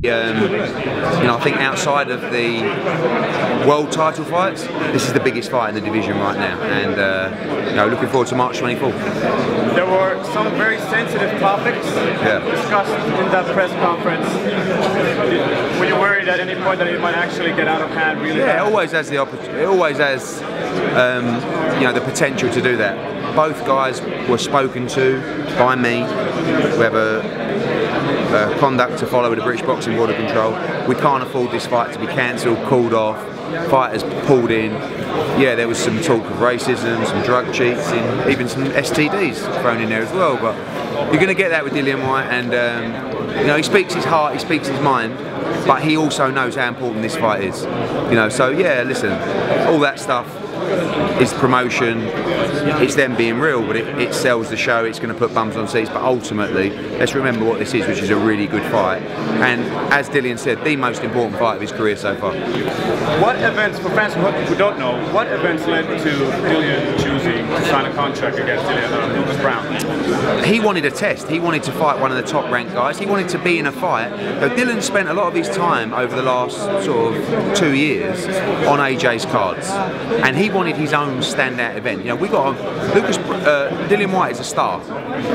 You know, I think outside of the world title fights, this is the biggest fight in the division right now, and you know, looking forward to March 24th. There were some very sensitive topics discussed in that press conference. Were you worried at any point that it might actually get out of hand? Really? Yeah, it always has the opportunity. It always has, you know, the potential to do that. Both guys were spoken to by me. We have a conduct to follow with the British Boxing Board of Control. We can't afford this fight to be cancelled, called off, fighters pulled in. Yeah, there was some talk of racism, some drug cheats, and even some STDs thrown in there as well. But you're going to get that with Dillian Whyte, and you know, he speaks his heart, he speaks his mind, but he also knows how important this fight is. You know, so yeah, listen, all that stuff is promotion, it's them being real, but it sells the show, it's going to put bums on seats, but ultimately, let's remember what this is, which is a really good fight, and as Dillian said, the most important fight of his career so far. What events, for fans who don't know, what events led to Dillian choosing to sign a contract against Lucas Browne? He wanted a test, he wanted to fight one of the top ranked guys, he wanted to be in a fight. Now, Dillian spent a lot of his time over the last sort of 2 years on AJ's cards, and he wanted his own standout event. You know, we got Dillian Whyte is a star.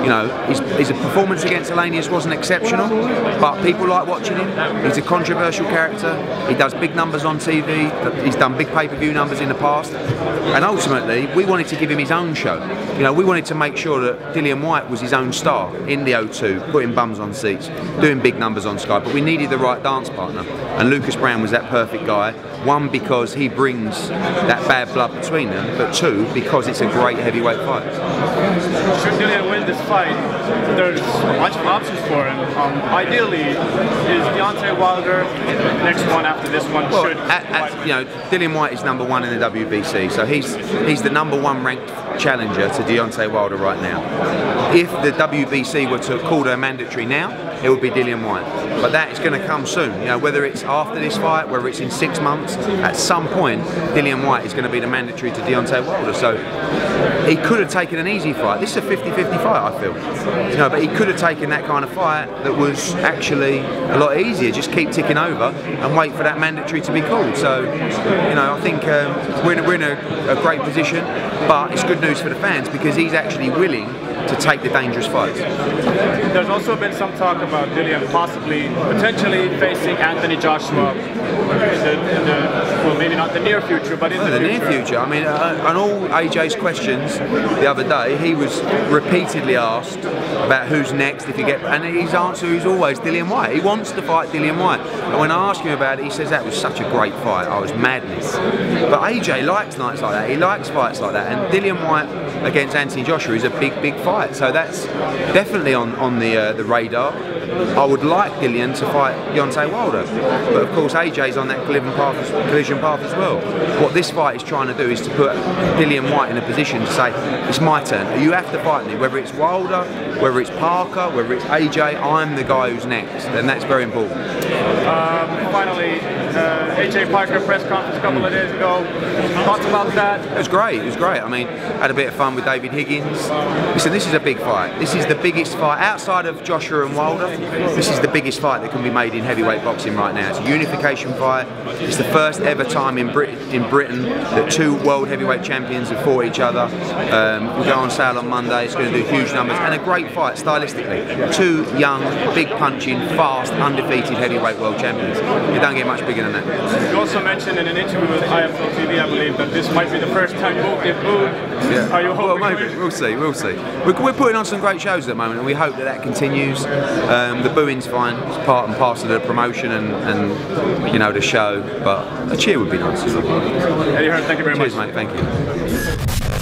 You know, his performance against Elenius wasn't exceptional, but people like watching him. He's a controversial character. He does big numbers on TV. He's done big pay-per-view numbers in the past, and ultimately, we wanted to give him his own show. You know, we wanted to make sure that Dillian Whyte was his own star in the O2, putting bums on seats, doing big numbers on Sky. But we needed the right dance partner, and Lucas Browne was that perfect guy. One, because he brings that bad blood between them, but two, because it's a great heavyweight fight. Should Dillian win this fight, there's a bunch of options for him. Ideally, is Deontay Wilder next one after this one? Well, you know, Dillian Whyte is #1 in the WBC, so he's the #1 ranked challenger to Deontay Wilder right now. If the WBC were to call her mandatory now, it would be Dillian Whyte. But that is going to come soon. You know, whether it's after this fight, whether it's in 6 months, at some point, Dillian Whyte is going to be the mandatory to Deontay Wilder. So he could have taken an easy fight. This is a 50-50 fight, I feel. You know, but he could have taken that kind of fight that was actually a lot easier. Just keep ticking over and wait for that mandatory to be called. So, you know, I think we're in a great position. But it's good news for the fans because he's actually willing to take the dangerous fights. There's also been some talk about Dillian potentially facing Anthony Joshua well, maybe not the near future, but in the near future. I mean, on all AJ's questions the other day, he was repeatedly asked about who's next if you get, and his answer is always Dillian Whyte. He wants to fight Dillian Whyte. And when I ask him about it, he says that was such a great fight. I was madness. But AJ likes nights like that. He likes fights like that. And Dillian Whyte against Anthony Joshua is a big fight. So that's definitely on the radar. I would like Dillian to fight Deontay Wilder, but of course AJ's on that collision path as well. What this fight is trying to do is to put Dillian Whyte in a position to say, it's my turn, you have to fight me, whether it's Wilder, whether it's Parker, whether it's AJ, I'm the guy who's next, and that's very important. Finally, AJ Parker press conference a couple of days ago, thoughts about that? It was great, I mean, had a bit of fun with David Higgins. Listen, this is a big fight. This is the biggest fight, outside of Joshua and Wilder, this is the biggest fight that can be made in heavyweight boxing right now. It's a unification fight. It's the first ever time in Britain that 2 world heavyweight champions have fought each other. We go on sale on Monday. It's going to do huge numbers and a great fight stylistically. 2 young, big punching, fast, undefeated heavyweight world champions. You don't get much bigger than that. You also mentioned in an interview with IFL TV, I believe, that this might be the first time you've booed. Yeah. Are you hoping? Well, maybe. We'll see. We're putting on some great shows at the moment, and we hope that continues. The booing's fine. It's part and parcel of the promotion and you know, the show. But a cheer would be nice. Eddie Hearn, thank you very much. Cheers, mate. Thank you.